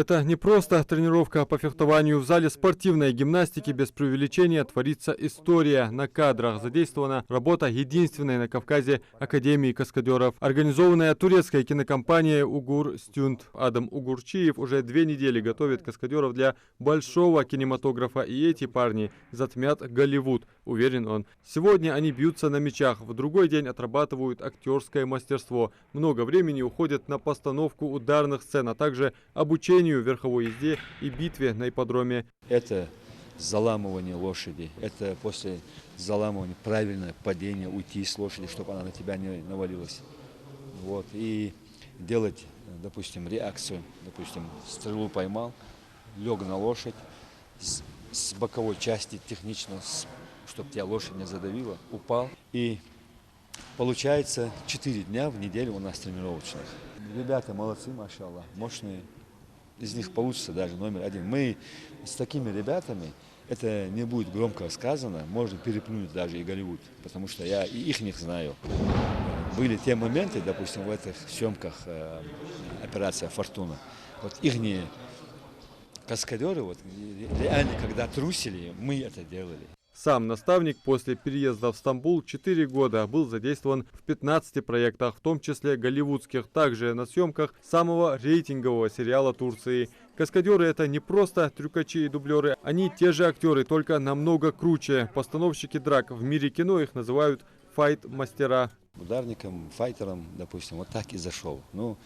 Это не просто тренировка по фехтованию. В зале спортивной гимнастики без преувеличения творится история. На кадрах задействована работа единственной на Кавказе Академии каскадеров. Организованная турецкой кинокомпанией «Угур Стюнд». Адам Угурчиев уже 2 недели готовит каскадеров для большого кинематографа. И эти парни затмят Голливуд, уверен он. Сегодня они бьются на мечах, в другой день отрабатывают актерское мастерство. Много времени уходит на постановку ударных сцен, а также обучение верховой езде и битве на ипподроме. Это заламывание лошади, это после заламывания правильное падение, уйти с лошади, чтобы она на тебя не навалилась. Вот. И делать, допустим, реакцию, допустим, стрелу поймал, лег на лошадь, с боковой части технично, чтобы тебя лошадь не задавила, упал. И получается 4 дня в неделю у нас тренировочных. Ребята молодцы, машаллах, мощные. Из них получится даже номер 1. Мы с такими ребятами, это не будет громко сказано, можно переплюнуть даже и Голливуд, потому что я и их не знаю. Были те моменты, допустим, в этих съемках операция «Фортуна». Вот их каскадеры, вот, реально, когда трусили, мы это делали. Сам наставник после переезда в Стамбул 4 года был задействован в 15 проектах, в том числе голливудских, также на съемках самого рейтингового сериала Турции. Каскадеры — это не просто трюкачи и дублеры, они те же актеры, только намного круче. Постановщики драк в мире кино их называют файт-мастера. Ударником, файтером, допустим, вот так и зашел. Ну,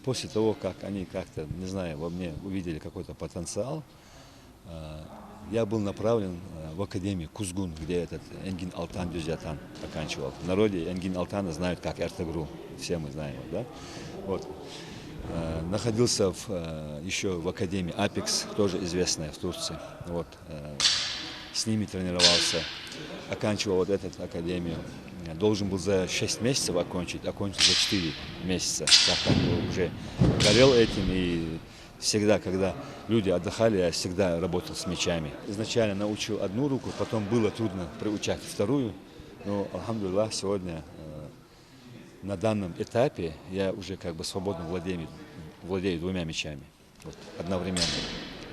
после того, как они как-то, не знаю, во мне увидели какой-то потенциал, я был направлен в Академию Кузгун, где этот Энгин Алтан Дюзятан оканчивал. В народе Энгин Алтана знают как Эртегру, все мы знаем, да? Вот. Находился еще в Академии Апекс, тоже известная в Турции. Вот. С ними тренировался, оканчивал вот эту академию. Должен был за 6 месяцев окончил за 4 месяца. Так как уже горел этим и всегда, когда люди отдыхали, я всегда работал с мечами. Изначально научил одну руку, потом было трудно приучать вторую. Но, алхамдулиллах, сегодня на данном этапе я уже как бы свободно владею 2 мечами вот, одновременно.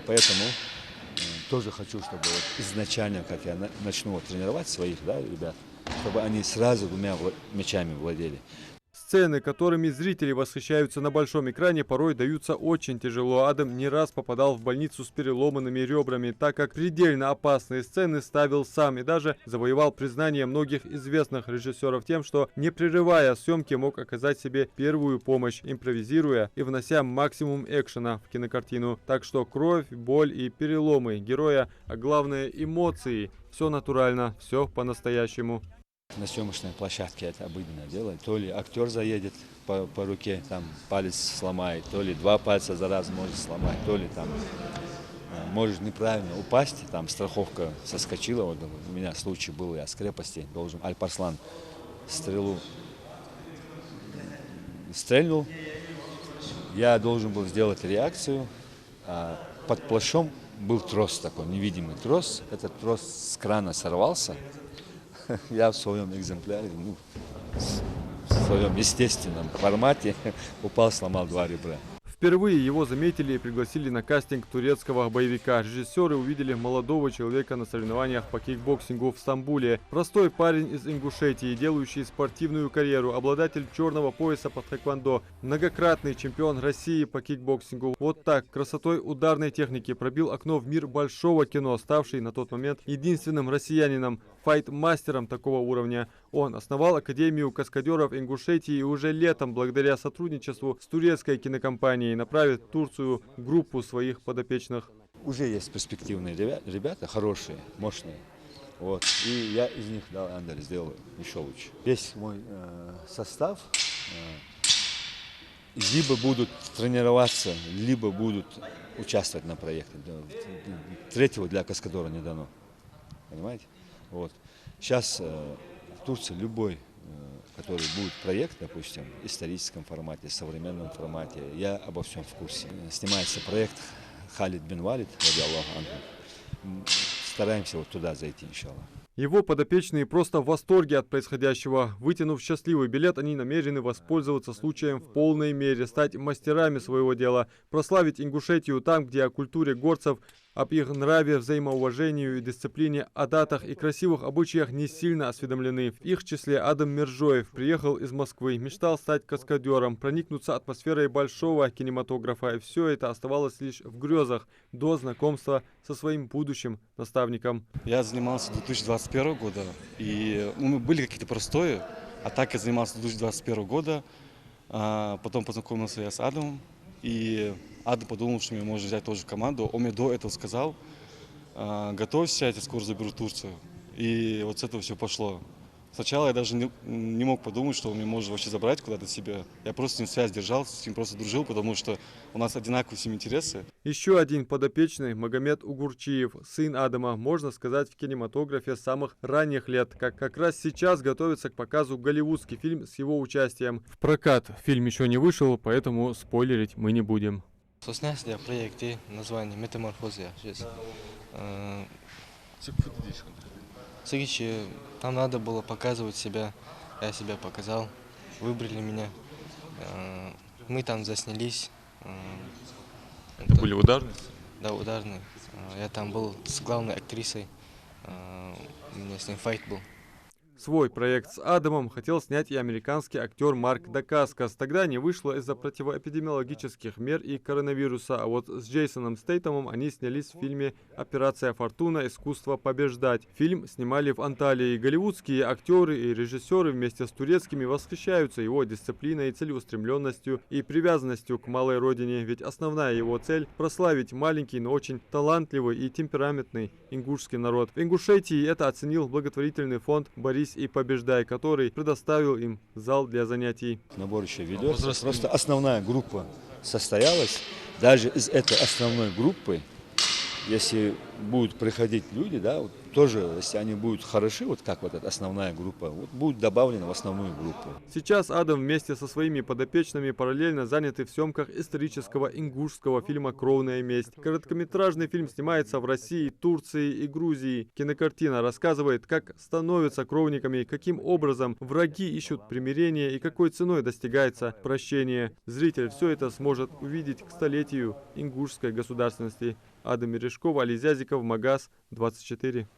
Поэтому тоже хочу, чтобы вот изначально, как я начну тренировать своих, да, ребят, чтобы они сразу 2 мечами владели. Сцены, которыми зрители восхищаются на большом экране, порой даются очень тяжело. Адам не раз попадал в больницу с переломанными ребрами, так как предельно опасные сцены ставил сам и даже завоевал признание многих известных режиссеров тем, что, не прерывая съемки, мог оказать себе первую помощь, импровизируя и внося максимум экшена в кинокартину. Так что кровь, боль и переломы героя, а главное эмоции, все натурально, все по-настоящему. На съемочной площадке это обыденное дело. То ли актер заедет по руке, там палец сломает, то ли 2 пальца за раз может сломать, то ли там может неправильно упасть, там страховка соскочила. Вот у меня случай был, я с крепости должен Аль-Парслан стрелу стрельнул. Я должен был сделать реакцию, а под плащом был трос такой, невидимый трос. Этот трос с крана сорвался. Я в своем экземпляре, в своем естественном формате упал, сломал 2 ребра. Впервые его заметили и пригласили на кастинг турецкого боевика. Режиссеры увидели молодого человека на соревнованиях по кикбоксингу в Стамбуле. Простой парень из Ингушетии, делающий спортивную карьеру, обладатель черного пояса по тхэквондо, многократный чемпион России по кикбоксингу. Вот так, красотой ударной техники пробил окно в мир большого кино, ставший на тот момент единственным россиянином, файт-мастером такого уровня. Он основал Академию каскадеров Ингушетии и уже летом, благодаря сотрудничеству с турецкой кинокомпанией, направит в Турцию группу своих подопечных. Уже есть перспективные ребята, хорошие, мощные. Вот. И я из них сделал еще лучше. Весь мой состав либо будут тренироваться, либо будут участвовать на проекте. Третьего для каскадера не дано. Понимаете? Вот. Сейчас в Турции любой, который будет проект, допустим, в историческом формате, в современном формате, я обо всем в курсе. Снимается проект Халид бин Валид, ради Аллаху анху. Стараемся вот туда зайти, иншаллах. Его подопечные просто в восторге от происходящего. Вытянув счастливый билет, они намерены воспользоваться случаем в полной мере, стать мастерами своего дела, прославить Ингушетию там, где о культуре горцев, об их нраве, взаимоуважению и дисциплине, о датах и красивых обычаях не сильно осведомлены. В их числе Адам Мержоев приехал из Москвы, мечтал стать каскадером, проникнуться атмосферой большого кинематографа, и все это оставалось лишь в грезах до знакомства со своим будущим наставником. Я занимался до 2021 года, и были какие-то простои, а так я занимался до 2021 года, потом познакомился я с Адамом, и Адам подумал, что меня можно взять тоже в команду. Он мне до этого сказал: готовься, я тебя скоро заберу в Турцию. И вот с этого все пошло. Сначала я даже не мог подумать, что он меня может вообще забрать куда-то себе. Я просто с ним связь держал, с ним просто дружил, потому что у нас одинаковые с ним интересы. Еще один подопечный, Магомед Угурчиев, сын Адама, можно сказать, в кинематографе с самых ранних лет. Как раз сейчас готовится к показу голливудский фильм с его участием. В прокат фильм еще не вышел, поэтому спойлерить мы не будем. Снялся я в проекте название «Метаморфозия». Там надо было показывать себя, я себя показал, выбрали меня, мы там заснялись. Были ударные? Да, ударные. Я там был с главной актрисой, у меня с ней файт был. Свой проект с Адамом хотел снять и американский актер Марк Дакаскос. Тогда не вышло из-за противоэпидемиологических мер и коронавируса. А вот с Джейсоном Стейтемом они снялись в фильме «Операция Фортуна. Искусство побеждать». Фильм снимали в Анталии. Голливудские актеры и режиссеры вместе с турецкими восхищаются его дисциплиной, целеустремленностью и привязанностью к малой родине. Ведь основная его цель – прославить маленький, но очень талантливый и темпераментный ингушский народ. В Ингушетии это оценил благотворительный фонд «Борись и побеждай», который предоставил им зал для занятий. Набор еще ведется. Просто основная группа состоялась. Даже из этой основной группы, если будут приходить люди, да, вот тоже, если они будут хороши, вот как вот эта основная группа, вот будет добавлена в основную группу. Сейчас Адам вместе со своими подопечными параллельно заняты в съемках исторического ингушского фильма «Кровная месть». Короткометражный фильм снимается в России, Турции и Грузии. Кинокартина рассказывает, как становятся кровниками, каким образом враги ищут примирения и какой ценой достигается прощение. Зритель все это сможет увидеть к столетию ингушской государственности. Адам Мережков, Али Зязиков, Магаз 24.